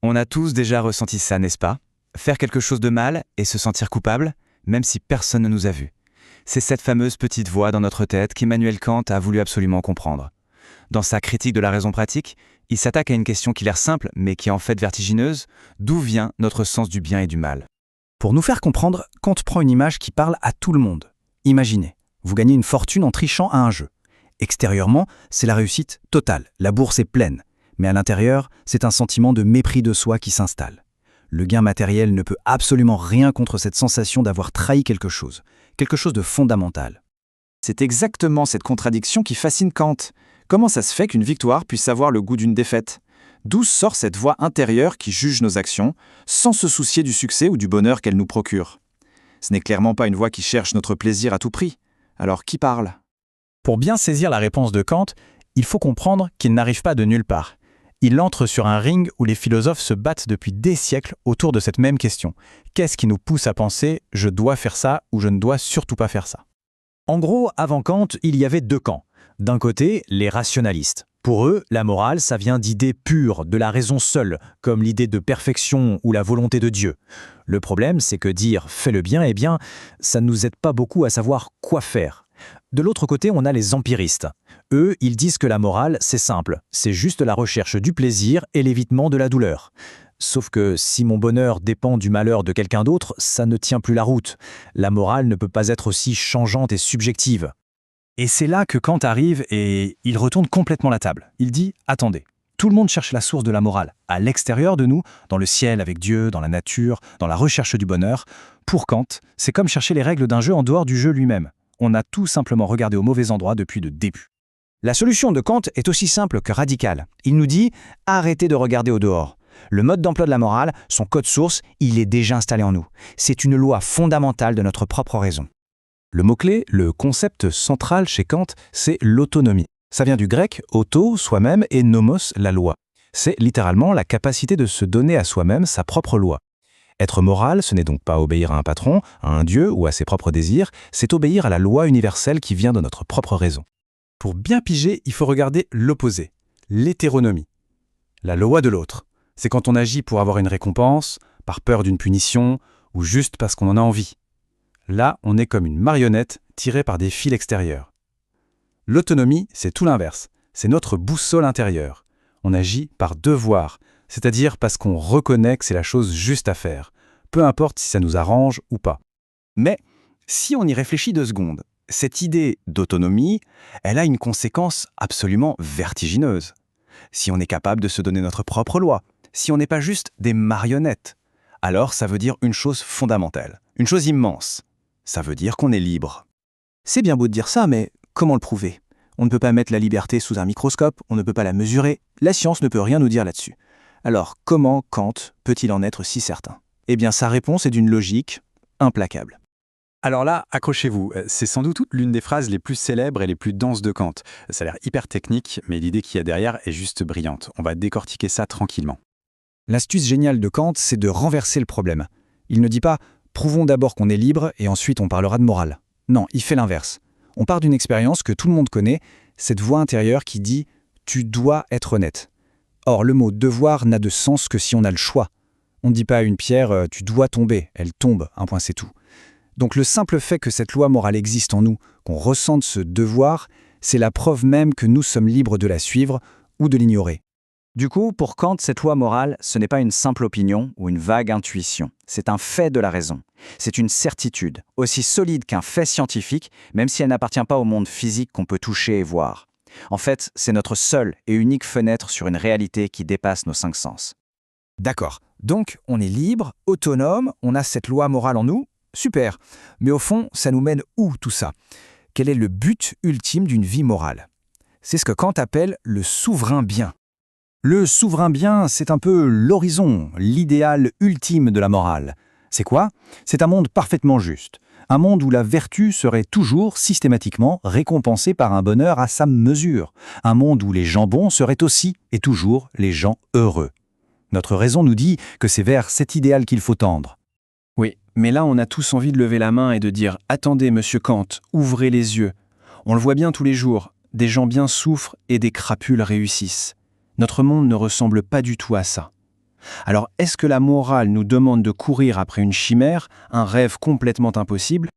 On a tous déjà ressenti ça, n'est-ce pas? Faire quelque chose de mal et se sentir coupable, même si personne ne nous a vus. C'est cette fameuse petite voix dans notre tête qu'Immanuel Kant a voulu absolument comprendre. Dans sa critique de la raison pratique, il s'attaque à une question qui a l'air simple, mais qui est en fait vertigineuse. D'où vient notre sens du bien et du mal? Pour nous faire comprendre, Kant prend une image qui parle à tout le monde. Imaginez, vous gagnez une fortune en trichant à un jeu. Extérieurement, c'est la réussite totale, la bourse est pleine. Mais à l'intérieur, c'est un sentiment de mépris de soi qui s'installe. Le gain matériel ne peut absolument rien contre cette sensation d'avoir trahi quelque chose de fondamental. C'est exactement cette contradiction qui fascine Kant. Comment ça se fait qu'une victoire puisse avoir le goût d'une défaite? D'où sort cette voix intérieure qui juge nos actions, sans se soucier du succès ou du bonheur qu'elle nous procure? Ce n'est clairement pas une voix qui cherche notre plaisir à tout prix. Alors qui parle? Pour bien saisir la réponse de Kant, il faut comprendre qu'il n'arrive pas de nulle part. Il entre sur un ring où les philosophes se battent depuis des siècles autour de cette même question. Qu'est-ce qui nous pousse à penser « je dois faire ça » ou « je ne dois surtout pas faire ça ». En gros, avant Kant, il y avait deux camps. D'un côté, les rationalistes. Pour eux, la morale, ça vient d'idées pures, de la raison seule, comme l'idée de perfection ou la volonté de Dieu. Le problème, c'est que dire « fais le bien », eh bien, ça ne nous aide pas beaucoup à savoir quoi faire. De l'autre côté, on a les empiristes. Eux, ils disent que la morale, c'est simple, c'est juste la recherche du plaisir et l'évitement de la douleur. Sauf que si mon bonheur dépend du malheur de quelqu'un d'autre, ça ne tient plus la route. La morale ne peut pas être aussi changeante et subjective. Et c'est là que Kant arrive et il retourne complètement la table. Il dit « Attendez, tout le monde cherche la source de la morale, à l'extérieur de nous, dans le ciel avec Dieu, dans la nature, dans la recherche du bonheur. Pour Kant, c'est comme chercher les règles d'un jeu en dehors du jeu lui-même. On a tout simplement regardé au mauvais endroit depuis le début. » La solution de Kant est aussi simple que radicale. Il nous dit « Arrêtez de regarder au dehors. Le mode d'emploi de la morale, son code source, il est déjà installé en nous. C'est une loi fondamentale de notre propre raison. » Le mot-clé, le concept central chez Kant, c'est l'autonomie. Ça vient du grec « auto », soi-même, et « nomos », la loi. C'est littéralement la capacité de se donner à soi-même sa propre loi. Être moral, ce n'est donc pas obéir à un patron, à un dieu ou à ses propres désirs, c'est obéir à la loi universelle qui vient de notre propre raison. Pour bien piger, il faut regarder l'opposé, l'hétéronomie. La loi de l'autre, c'est quand on agit pour avoir une récompense, par peur d'une punition, ou juste parce qu'on en a envie. Là, on est comme une marionnette tirée par des fils extérieurs. L'autonomie, c'est tout l'inverse, c'est notre boussole intérieure. On agit par devoir, c'est-à-dire parce qu'on reconnaît que c'est la chose juste à faire, peu importe si ça nous arrange ou pas. Mais si on y réfléchit 2 secondes, cette idée d'autonomie, elle a une conséquence absolument vertigineuse. Si on est capable de se donner notre propre loi, si on n'est pas juste des marionnettes, alors ça veut dire une chose fondamentale, une chose immense. Ça veut dire qu'on est libre. C'est bien beau de dire ça, mais comment le prouver? On ne peut pas mettre la liberté sous un microscope, on ne peut pas la mesurer, la science ne peut rien nous dire là-dessus. Alors comment Kant peut-il en être si certain? Eh bien sa réponse est d'une logique implacable. Alors là, accrochez-vous, c'est sans doute l'une des phrases les plus célèbres et les plus denses de Kant. Ça a l'air hyper technique, mais l'idée qu'il y a derrière est juste brillante. On va décortiquer ça tranquillement. L'astuce géniale de Kant, c'est de renverser le problème. Il ne dit pas « prouvons d'abord qu'on est libre et ensuite on parlera de morale ». Non, il fait l'inverse. On part d'une expérience que tout le monde connaît, cette voix intérieure qui dit « tu dois être honnête ». Or, le mot « devoir » n'a de sens que si on a le choix. On ne dit pas à une pierre « tu dois tomber », elle tombe, un point c'est tout. Donc le simple fait que cette loi morale existe en nous, qu'on ressente ce devoir, c'est la preuve même que nous sommes libres de la suivre ou de l'ignorer. Du coup, pour Kant, cette loi morale, ce n'est pas une simple opinion ou une vague intuition. C'est un fait de la raison. C'est une certitude, aussi solide qu'un fait scientifique, même si elle n'appartient pas au monde physique qu'on peut toucher et voir. En fait, c'est notre seule et unique fenêtre sur une réalité qui dépasse nos 5 sens. D'accord. Donc, on est libre, autonome, on a cette loi morale en nous. Super. Mais au fond, ça nous mène où tout ça? Quel est le but ultime d'une vie morale? C'est ce que Kant appelle le souverain bien. Le souverain bien, c'est un peu l'horizon, l'idéal ultime de la morale. C'est quoi? C'est un monde parfaitement juste. Un monde où la vertu serait toujours, systématiquement, récompensée par un bonheur à sa mesure. Un monde où les gens bons seraient aussi et toujours les gens heureux. Notre raison nous dit que c'est vers cet idéal qu'il faut tendre. Oui, mais là on a tous envie de lever la main et de dire « Attendez, monsieur Kant, ouvrez les yeux ». On le voit bien tous les jours, des gens bien souffrent et des crapules réussissent. Notre monde ne ressemble pas du tout à ça. Alors, est-ce que la morale nous demande de courir après une chimère, un rêve complètement impossible?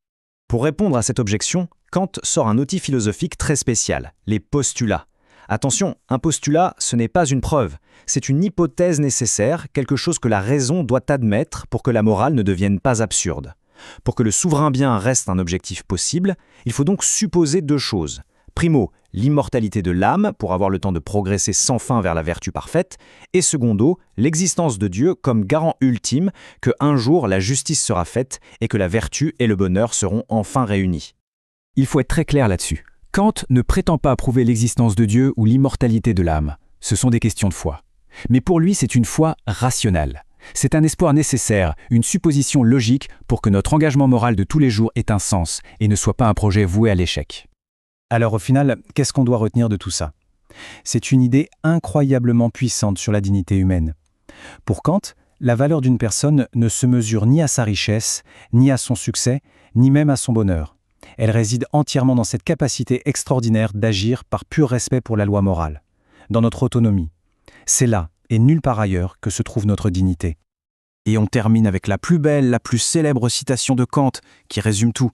Pour répondre à cette objection, Kant sort un outil philosophique très spécial, les postulats. Attention, un postulat, ce n'est pas une preuve, c'est une hypothèse nécessaire, quelque chose que la raison doit admettre pour que la morale ne devienne pas absurde. Pour que le souverain bien reste un objectif possible, il faut donc supposer deux choses. Primo, l'immortalité de l'âme pour avoir le temps de progresser sans fin vers la vertu parfaite, et secondo, l'existence de Dieu comme garant ultime que un jour la justice sera faite et que la vertu et le bonheur seront enfin réunis. Il faut être très clair là-dessus. Kant ne prétend pas prouver l'existence de Dieu ou l'immortalité de l'âme. Ce sont des questions de foi. Mais pour lui, c'est une foi rationnelle. C'est un espoir nécessaire, une supposition logique pour que notre engagement moral de tous les jours ait un sens et ne soit pas un projet voué à l'échec. Alors au final, qu'est-ce qu'on doit retenir de tout ça? C'est une idée incroyablement puissante sur la dignité humaine. Pour Kant, la valeur d'une personne ne se mesure ni à sa richesse, ni à son succès, ni même à son bonheur. Elle réside entièrement dans cette capacité extraordinaire d'agir par pur respect pour la loi morale, dans notre autonomie. C'est là, et nulle part ailleurs, que se trouve notre dignité. Et on termine avec la plus belle, la plus célèbre citation de Kant, qui résume tout.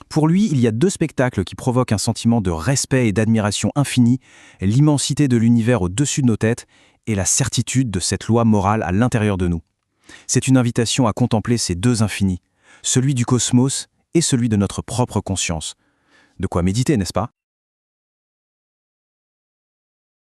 Pour lui, il y a deux spectacles qui provoquent un sentiment de respect et d'admiration infini, l'immensité de l'univers au-dessus de nos têtes et la certitude de cette loi morale à l'intérieur de nous. C'est une invitation à contempler ces deux infinis, celui du cosmos et celui de notre propre conscience. De quoi méditer, n'est-ce pas?